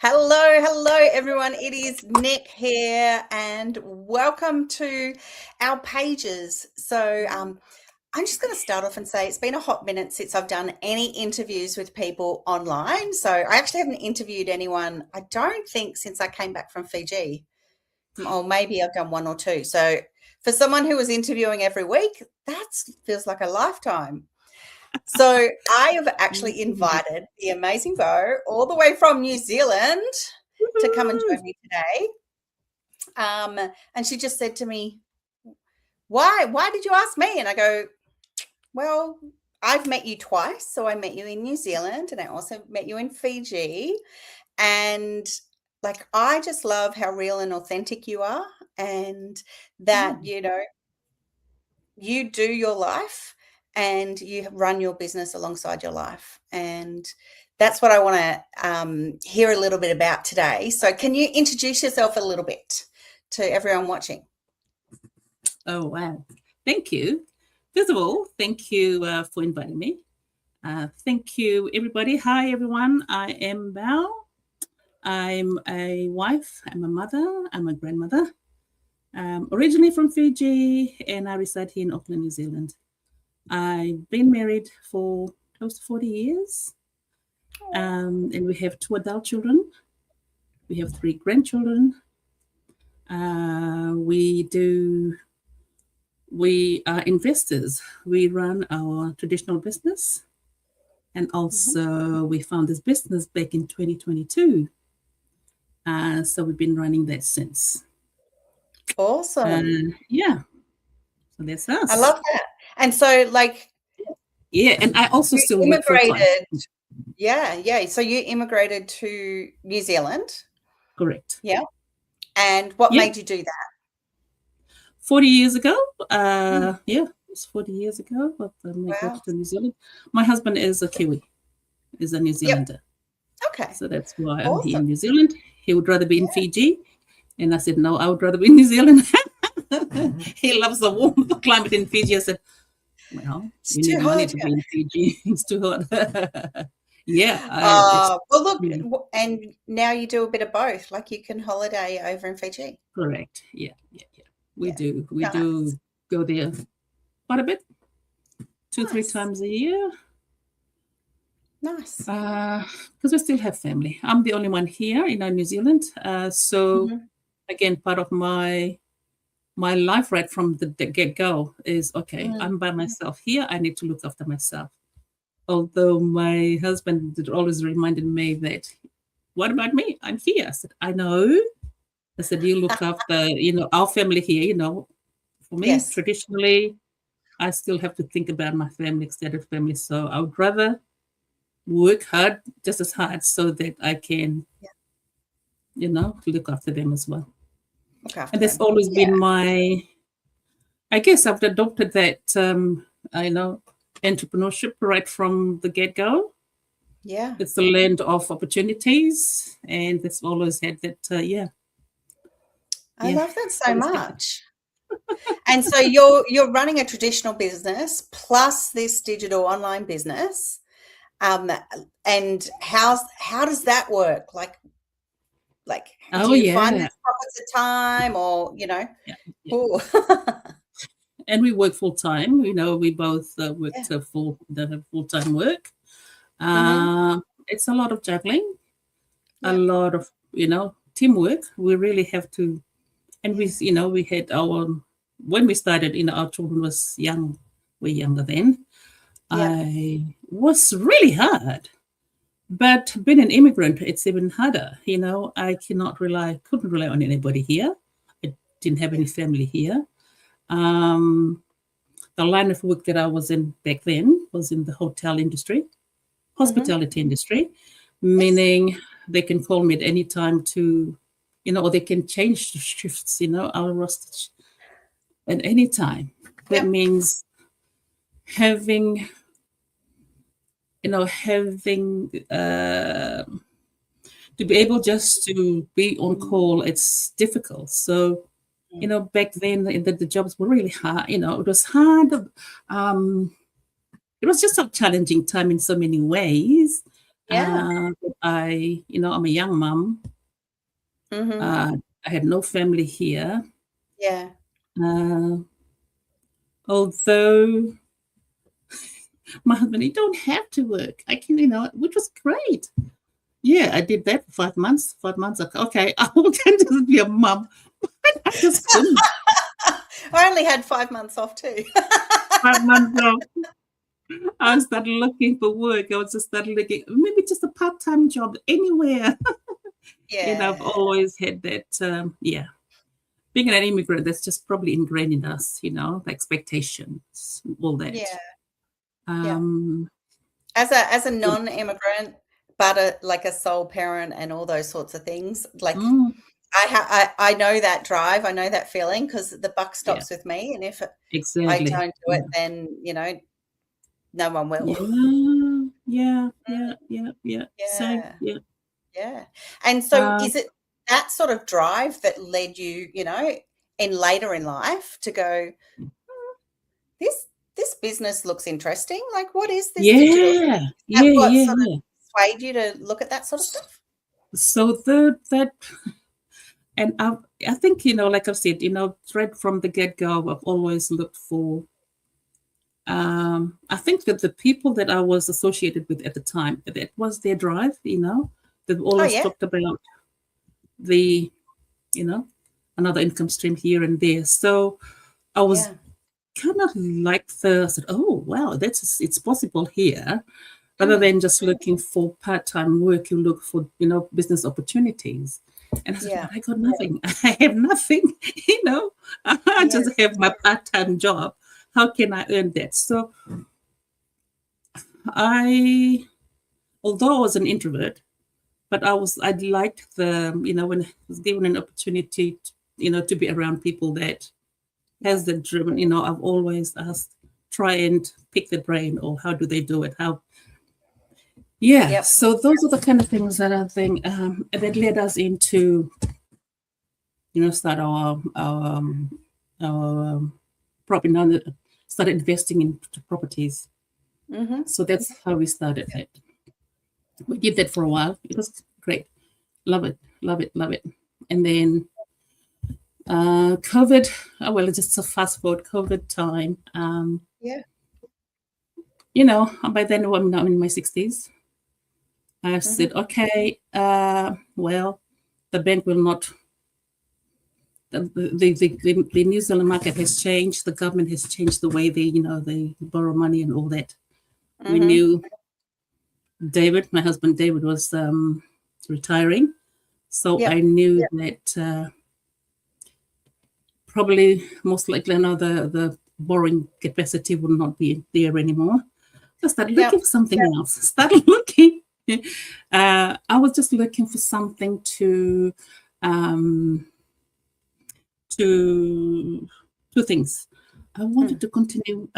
Hello, everyone. It is Nick here, and welcome to our pages. So, I'm just going to start off and say it's been a hot minute since I've done any interviews with people online. So, I actually haven't interviewed anyone, I don't think, since I came back from Fiji. Or maybe I've done one or two. So, for someone who was interviewing every week, that feels like a lifetime. So I have actually invited the amazing Bau all the way from New Zealand to come and join me today. And she just said to me, why did you ask me? And I go, well, I've met you twice. So I met you in New Zealand and I also met you in Fiji. And I just love how real and authentic you are, and that, you do your life and you run your business alongside your life. And that's what I want to hear a little bit about today. So can you introduce yourself a little bit to everyone watching? Oh, wow. Thank you. First of all, thank you for inviting me. Thank you, everybody. Hi, everyone. I am Bau. I'm a wife. I'm a mother. I'm a grandmother. Originally from Fiji, and I reside here in Auckland, New Zealand. I've been married for close to 40 years, and we have 2 adult children. We have 3 grandchildren. We are investors. We run our traditional business, and also we found this business back in 2022. So we've been running that since. Awesome. Yeah. So that's us. I love that. And so and I also still immigrated. work full-time. Yeah. So you immigrated to New Zealand? Correct. Yeah. And what made you do that? 40 years ago. It's 40 years ago. I migrated to New Zealand. My husband is a Kiwi, is a New Zealander. Okay. So that's why I'm here in New Zealand. He would rather be in Fiji. And I said, no, I would rather be in New Zealand. He loves the warm climate in Fiji. I said, well, it's you too need hot money to be in Fiji. It's too hot. Well, look, and now you do a bit of both. Like you can holiday over in Fiji. Correct. Yeah. We do. We do go there quite a bit, 2-3 times a year. Nice. Because we still have family. I'm the only one here in New Zealand. Again, part of my life right from the get-go is, I'm by myself here. I need to look after myself. Although my husband always reminded me that, what about me? I'm here. I said, I know. I said, you look after, our family here, For me, traditionally, I still have to think about my family, extended family. So I would rather work hard, just as hard, so that I can, look after them as well. And that's always been I guess I've adopted that, entrepreneurship right from the get-go. Yeah. It's the land of opportunities, and it's always had that, I love that so much. And so you're running a traditional business plus this digital online business. And how does that work? Do you find there's pockets of time, or And we work full time. We both work full-time work. It's a lot of juggling, a lot of teamwork. We really have to. And we had when we started, our children was young. We're younger then. I was really hard. But being an immigrant, it's even harder. I couldn't rely on anybody here. I didn't have any family here. The line of work that I was in back then was in the hotel industry, hospitality industry, meaning they can call me at any time to, or they can change the shifts, our roster at any time. That means having to be able just to be on call, it's difficult. So, back then the jobs were really hard. It was hard. It was just a challenging time in so many ways. Yeah. I'm a young mum. I had no family here. Yeah. Although my husband, you don't have to work. I can, which was great. Yeah, I did that for 5 months. 5 months. Okay, I can just be a mum. I just couldn't. I only had 5 months off too. 5 months off. I started looking for work. I was just started looking, maybe just a part-time job anywhere. Yeah. And I've always had that, being an immigrant, that's just probably ingrained in us, the expectations, all that. Yeah. As a non-immigrant, but like a sole parent and all those sorts of things, like I know that drive, I know that feeling, because the buck stops with me, and if I don't do it, then no one will. Yeah. So Yeah. And so is it that sort of drive that led you, in later in life to go, this business looks interesting. Like, what is this digital thing? What sort of swayed you to look at that sort of stuff? So and I think, like I've said, right from the get-go, I've always looked for, I think that the people that I was associated with at the time, that was their drive, they've always talked about the, another income stream here and there. So I was kind of like I said, oh, wow, it's possible here. Rather than just looking for part-time work, you look for, business opportunities. And I said, but I got nothing. I have nothing, I just have my part-time job. How can I earn that? So although I was an introvert, but I liked when I was given an opportunity, to be around people that has the driven, I've always asked, try and pick the brain, or how do they do it? So those are the kind of things that I think that led us into, start our property. Now started investing in properties. So that's how we started it. We did that for a while. It was great. Love it. And then COVID, just a fast forward COVID time. By then I'm now in my 60s. I said, okay, the bank will not, the New Zealand market has changed. The government has changed the way they borrow money and all that. We knew David, my husband David, was retiring. So I knew that probably most likely the borrowing capacity will not be there anymore. So I started looking for something else. Started looking. I was just looking for something to two things. I wanted to continue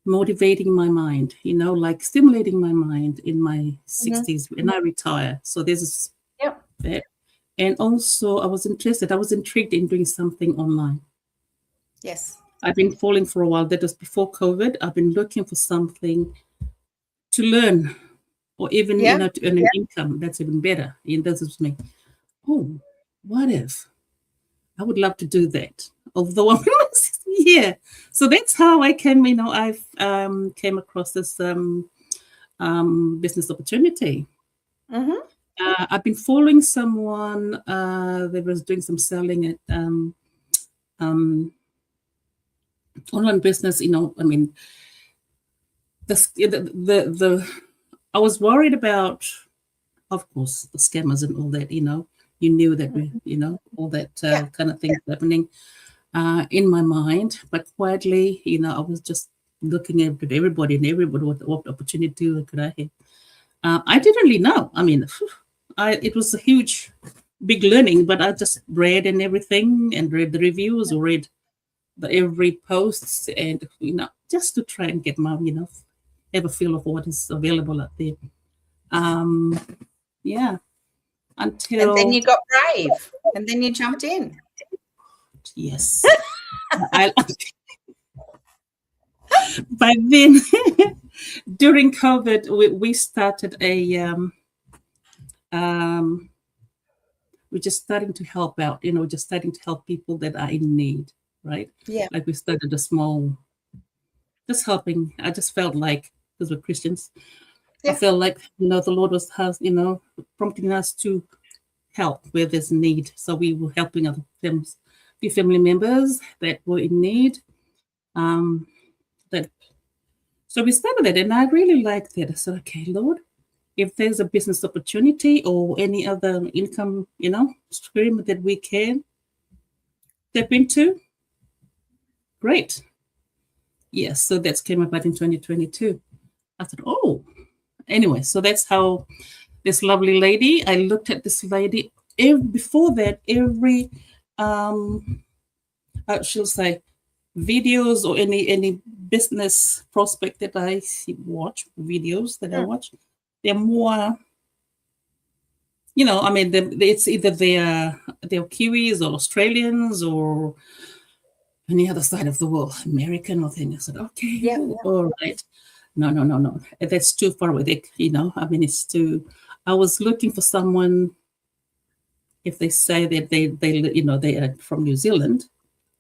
motivating my mind, like stimulating my mind in my 60s when I retire. So there's that. And also I was intrigued in doing something online. Yes. I've been falling for a while. That was before COVID. I've been looking for something to learn, or even, to earn an income. That's even better. And that's just me. Oh, what if? I would love to do that. Although I'm so that's how I came. I've came across this business opportunity. I've been following someone that was doing some selling at online business. I was worried about, of course, the scammers and all that. You knew that all that kind of things happening in my mind, but quietly, I was just looking at everybody what opportunity could I have. I didn't really know. It was a huge, big learning, but I just read and everything, and read the reviews, or read every posts, and just to try and get my have a feel of what is available out there. Until, and then you got brave, and then you jumped in. Yes. But then during COVID, we started we're just starting to help out, just starting to help people that are in need, right? Yeah. Like we started a small, just helping. I just felt like, because we're Christians, I felt like, the Lord has, prompting us to help where there's need. So we were helping other family members that were in need. So we started it, and I really liked it. I said, okay, Lord, if there's a business opportunity or any other income, stream that we can step into, great. Yes, so that came about in 2022. I thought, oh, anyway, so that's how this lovely lady, I looked at this lady. Before that, every, she'll say, videos or any business prospect that I watch, videos that I watch, they're more, it's either they're Kiwis or Australians or any other side of the world, American or thing. I said, okay, all right. No. That's too far away. It's too. I was looking for someone. If they say that they are from New Zealand,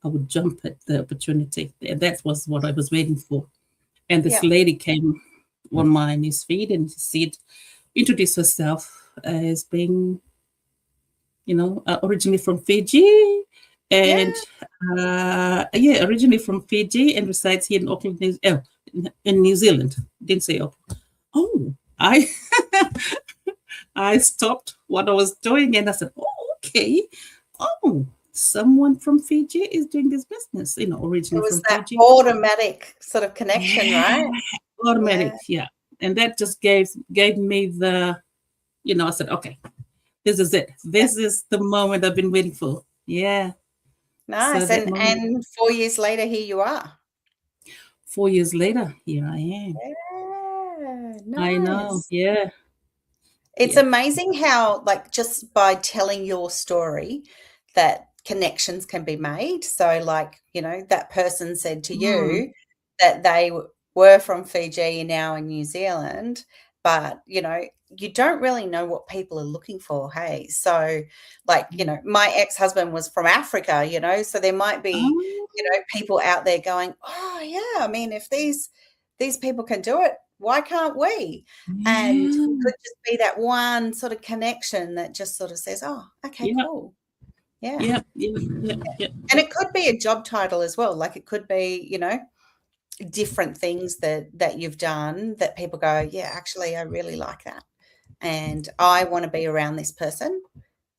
I would jump at the opportunity. That was what I was waiting for. And this lady came on my newsfeed and said, introduced herself as being, originally from Fiji. And originally from Fiji and resides here in Auckland, in New Zealand. Didn't say Auckland. Oh, I stopped what I was doing and I said, oh, okay. Oh, someone from Fiji is doing this business, originally from Fiji. Automatic sort of connection, right? Automatic, yeah. And that just gave me the, I said, okay, this is it. This is the moment I've been waiting for. Yeah. Nice. So and 4 years later, here you are. 4 years later, here I am. Yeah, nice. I know, yeah. It's amazing how, like, just by telling your story, that connections can be made. So, like, that person said to you that they were from Fiji and now in New Zealand, but, you don't really know what people are looking for, hey? So, like, my ex-husband was from Africa, so there might be, people out there going, oh, yeah, I mean, if these people can do it, why can't we? And it could just be that one sort of connection that just sort of says, oh, okay, cool. Yeah. And it could be a job title as well. Like it could be, different things that you've done that people go, yeah, actually, I really like that. And I want to be around this person.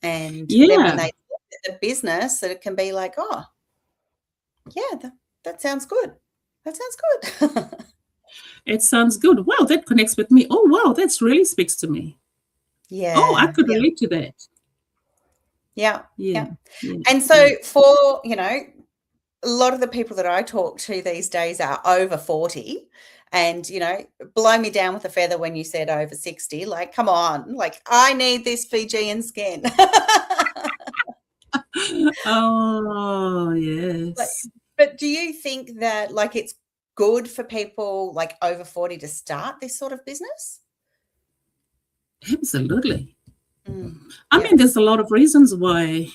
And then when they look at the business, that it can be like, oh, yeah, that sounds good. That sounds good. It sounds good. Wow, that connects with me. Oh, wow, that really speaks to me. Yeah. Oh, I could relate to that. Yeah. And so for, a lot of the people that I talk to these days are over 40 and, blow me down with a feather when you said over 60. Like, come on, like I need this Fijian skin. Oh, yes. But do you think that like it's good for people like over 40 to start this sort of business? Absolutely. I mean, there's a lot of reasons why,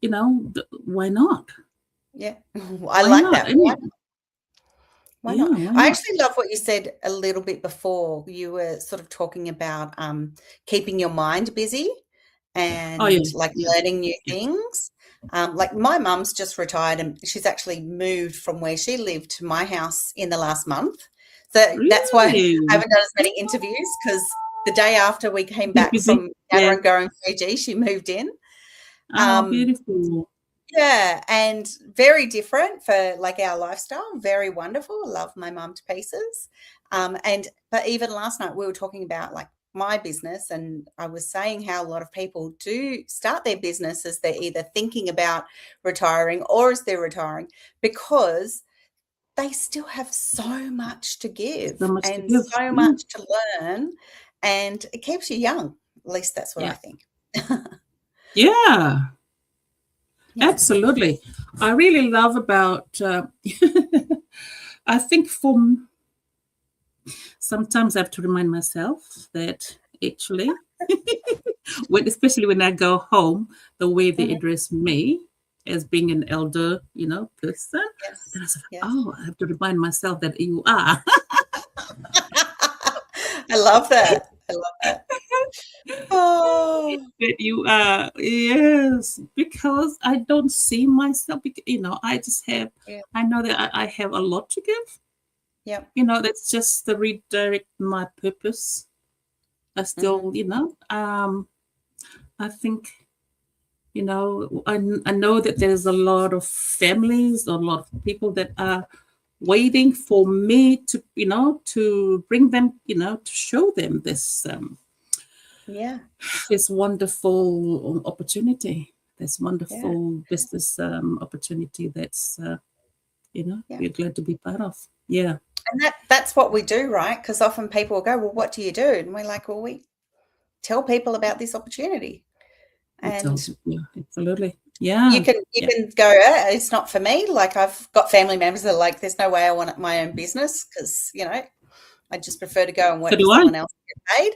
why not? Yeah, I like that. Why not? Why not? I actually love what you said a little bit before. You were sort of talking about keeping your mind busy and learning new things. Like my mum's just retired and she's actually moved from where she lived to my house in the last month. So that's why I haven't done as many interviews because the day after we came back from Narragansett in Fiji, she moved in. Oh, beautiful. Yeah, and very different for like our lifestyle. Very wonderful. Love my mum to pieces. But even last night we were talking about like my business, and I was saying how a lot of people do start their business as they're either thinking about retiring or as they're retiring because they still have so much to give so much to learn, and it keeps you young. At least that's what I think. Yeah. Absolutely. I really love about I think sometimes I have to remind myself that actually, especially when I go home, the way they address me as being an elder, person, then I said, oh, I have to remind myself that you are. I love that. I love that. Oh. That you are, yes, because I don't see myself, I just have, I know that I have a lot to give. Yeah. That's just to redirect my purpose. I still, I think, I know that there's a lot of families, a lot of people that are waiting for me to, to bring them, to show them this, this wonderful opportunity, this wonderful business opportunity that's, we're glad to be part of. Yeah. And that's what we do, right? Because often people will go, well, what do you do? And we're like, well, we tell people about this opportunity. And absolutely. Yeah. You can go, it's not for me. Like, I've got family members that are like, there's no way I want my own business because, I just prefer to go and work for someone else and get paid.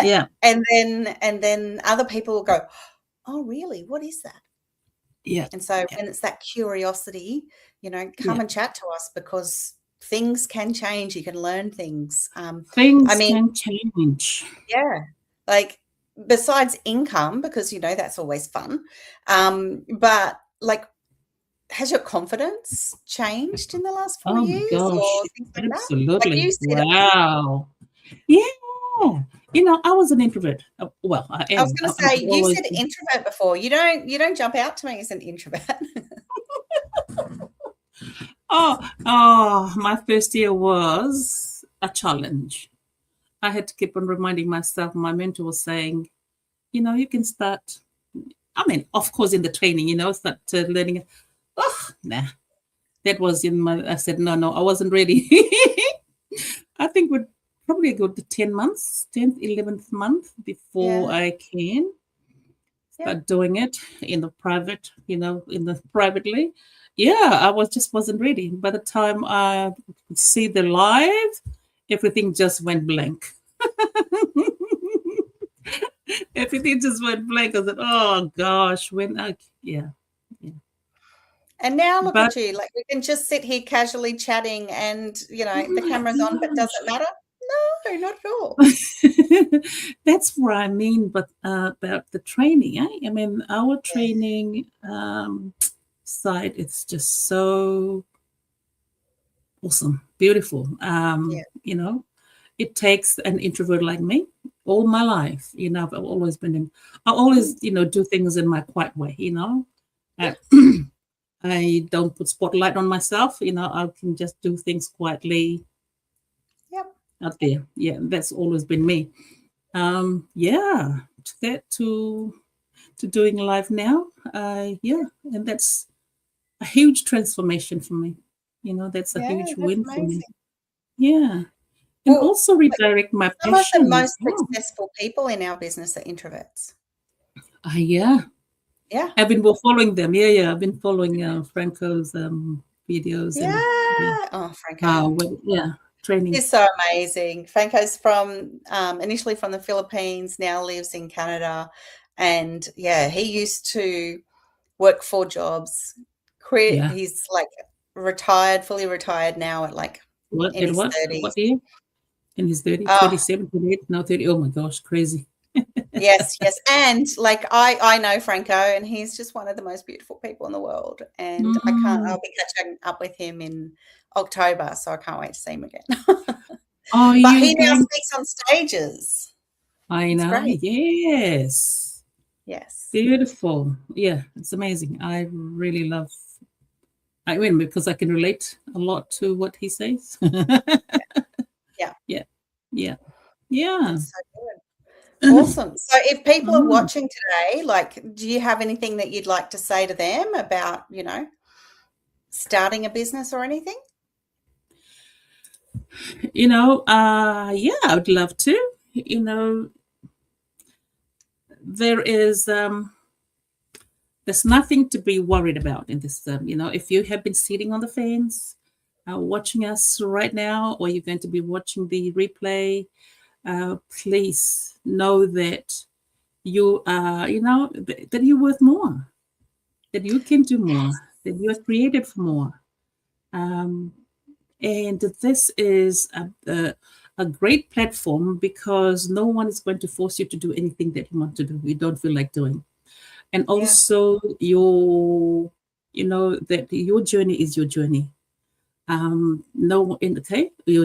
Yeah. And then other people will go, oh, really? What is that? Yeah. And so when it's that curiosity, come and chat to us, because things can change. You can learn things. Things can change. Yeah. Like, besides income, because, that's always fun. But like, has your confidence changed in the last 4 years? Gosh, or things like absolutely. That? Like, wow. Yeah. I was an introvert. Well, I am. I was going to say, you said introvert before. You don't jump out to me as an introvert. My first year was a challenge. I had to keep on reminding myself. My mentor was saying, you can start. I mean, of course, in the training, start learning. Oh, nah. That was I said, no, I wasn't ready. I think we'd probably go to 10 months, 10th, 11th month before I can start doing it in the private, privately. Yeah, I wasn't ready. By the time I could see the live, everything just went blank. Everything just went blank. I said, oh gosh, And now look at you, like, we can just sit here casually chatting and, the camera's on, but does it matter? No, not at all. That's what I mean, but about the training. I mean, our training side, it's just so awesome, beautiful. It takes an introvert like me all my life. I've always I always, do things in my quiet way, I don't put spotlight on myself. I can just do things quietly out there. Yeah, that's always been me. To doing live now. And that's a huge transformation for me. That's a huge win for me. Yeah. And also redirect my passion. Some of the most successful people in our business are introverts. Yeah. Yeah. I've been following them. Yeah. I've been following Franco's videos. Yeah. Oh, Franco. Training. He's so amazing. Franco's from initially from the Philippines, now lives in Canada. And he used to work 4 jobs. He's like fully retired now at like in his 30s. What year? In his 30s, 27, 28, now 30. Oh my gosh, crazy. Yes. And like, I know Franco, and he's just one of the most beautiful people in the world. And I'll be catching up with him in October, so I can't wait to see him again. But he now speaks on stages. I know. Great. Yes. Beautiful. Yeah, it's amazing. I really love. I mean, because I can relate a lot to what he says. Yeah. That's so good. Awesome. So if people are watching today, like, do you have anything that you'd like to say to them about, starting a business or anything? I would love to. There is there's nothing to be worried about in this. If you have been sitting on the fence, watching us right now, or you're going to be watching the replay, please know that you are, that you're worth more, that you can do more, that you are created for more. And this is a great platform because no one is going to force you to do anything that you want to do, you don't feel like doing. And also that your journey is your journey. Your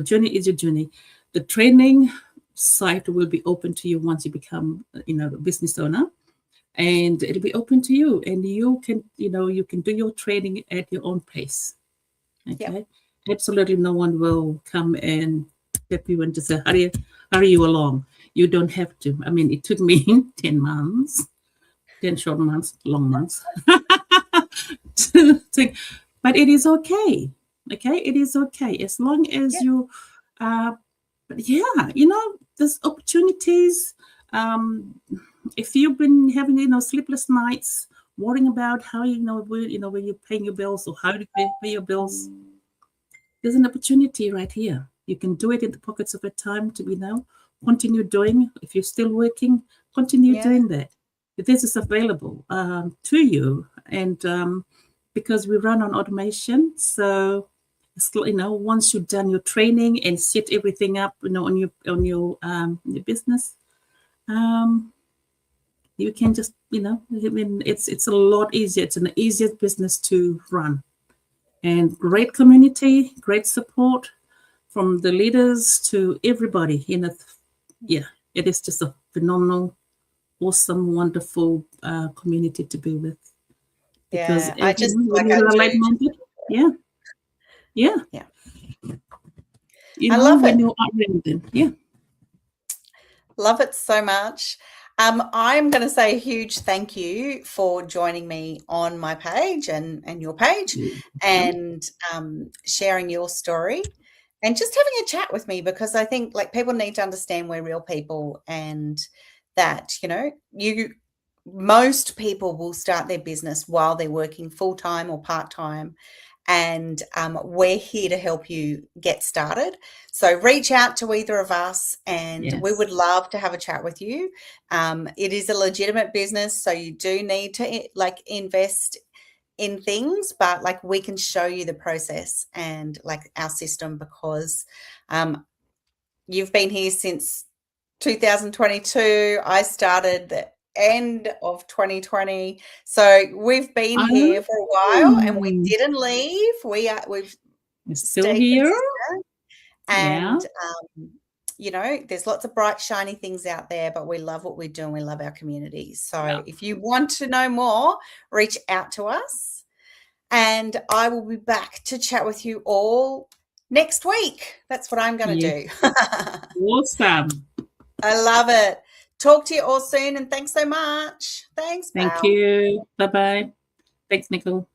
journey is your journey. The training site will be open to you once you become, a business owner, and it'll be open to you, and you can do your training at your own pace. Okay, absolutely, no one will come and step you and just say, hurry you along. You don't have to. I mean, it took me 10 months, 10 short months, long months, but it is okay. Okay, it is okay as long as you. But there's opportunities. If you've been having sleepless nights, worrying about how when you're paying your bills or how to pay your bills, there's an opportunity right here. You can do it in the pockets of a time to continue doing. If you're still working, continue doing that. This is available to you, and because we run on automation, so once you've done your training and set everything up, on your business, you can just it's a lot easier. It's an easier business to run, and great community, great support from the leaders to everybody. It is just a phenomenal, awesome, wonderful community to be with. Because I just like-minded. Yeah. I love when it. you're out, love it so much. I'm going to say a huge thank you for joining me on my page and your page, and sharing your story and just having a chat with me, because I think people need to understand we're real people, and that most people will start their business while they're working full-time or part-time, and we're here to help you get started. So reach out to either of us, and we would love to have a chat with you. It is a legitimate business, so you do need to invest in things, but we can show you the process and our system, because you've been here since 2022. I started the end of 2020, so we've been here for a while, and we didn't leave. We've still here, and there's lots of bright, shiny things out there, but we love what we do and we love our community. So if you want to know more, reach out to us, and I will be back to chat with you all next week. That's what I'm going to do. Awesome. I love it. Talk to you all soon, and thanks so much. Thanks, Thank Bau. you. Bye-bye. Thanks, Nicole.